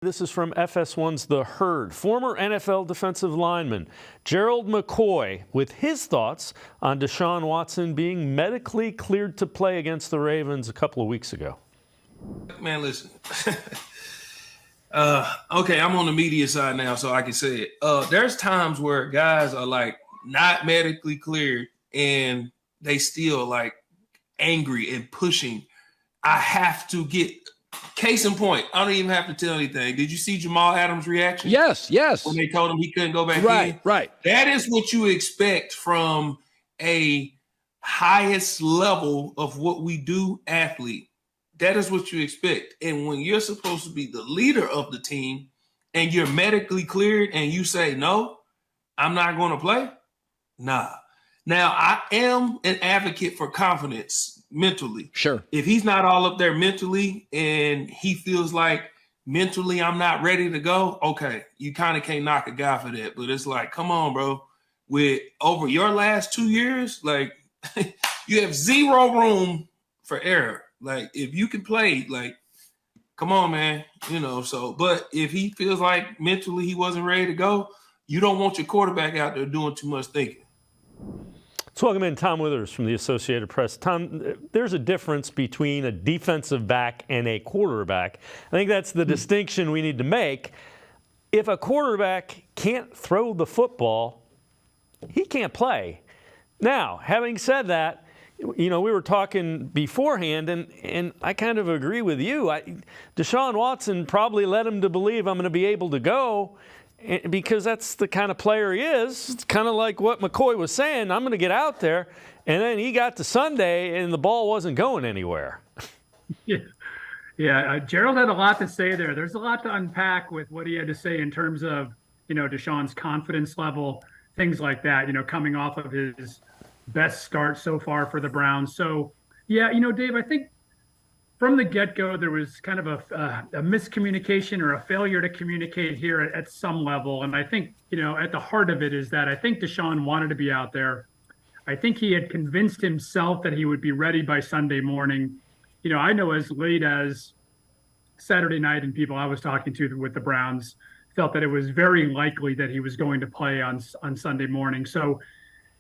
This is from FS1's The Herd. Former NFL defensive lineman Gerald McCoy with his thoughts on Deshaun Watson being medically cleared to play against the Ravens a couple of weeks ago. Man, listen. Okay, I'm on the media side now, so I can say it. There's times where guys are like not medically cleared and they still like angry and pushing. I have to get case in point. I don't even have to tell anything. Did you see Jamal Adams' reaction? Yes. When they told him he couldn't go back in? Right. That is what you expect from a highest level of what we do athlete. That is what you expect. And when you're supposed to be the leader of the team and you're medically cleared and you say, no, I'm not going to play. Nah. Now, I am an advocate for confidence mentally. Sure. If he's not all up there mentally and he feels like mentally I'm not ready to go, okay, you kind of can't knock a guy for that. But it's like, come on, bro. With over your last 2 years, like you have zero room for error. Like if you can play, like, come on, man. So, but if he feels like mentally he wasn't ready to go, you don't want your quarterback out there doing too much thinking. Let's welcome in Tom Withers from the Associated Press. Tom, there's a difference between a defensive back and a quarterback. I think that's the distinction we need to make. If a quarterback can't throw the football, he can't play. Now, having said that, we were talking beforehand, and I kind of agree with you. Deshaun Watson probably led him to believe I'm going to be able to go because that's the kind of player he is. It's kind of like what McCoy was saying, I'm going to get out there. And then he got to Sunday, and the ball wasn't going anywhere. Yeah. Gerald had a lot to say there. There's a lot to unpack with what he had to say in terms of, Deshaun's confidence level, things like that, coming off of his best start so far for the Browns. So, yeah, Dave, I think from the get-go, there was kind of a miscommunication or a failure to communicate here at some level. And I think, at the heart of it is that I think Deshaun wanted to be out there. I think he had convinced himself that he would be ready by Sunday morning. I know as late as Saturday night and people I was talking to with the Browns felt that it was very likely that he was going to play on Sunday morning. So,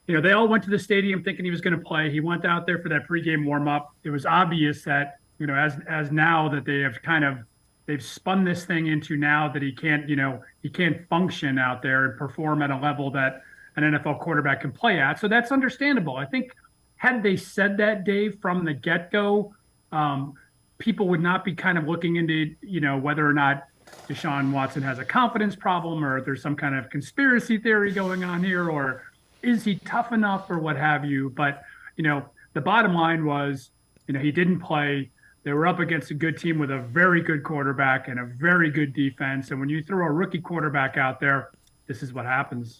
they all went to the stadium thinking he was going to play. He went out there for that pregame warm-up. It was obvious that, as now that they've spun this thing into now that he can't function out there and perform at a level that an NFL quarterback can play at. So that's understandable. I think had they said that, Dave, from the get-go, people would not be kind of looking into, whether or not Deshaun Watson has a confidence problem or there's some kind of conspiracy theory going on here, or is he tough enough or what have you. But, the bottom line was, he didn't play. They were up against a good team with a very good quarterback and a very good defense. And when you throw a rookie quarterback out there, this is what happens.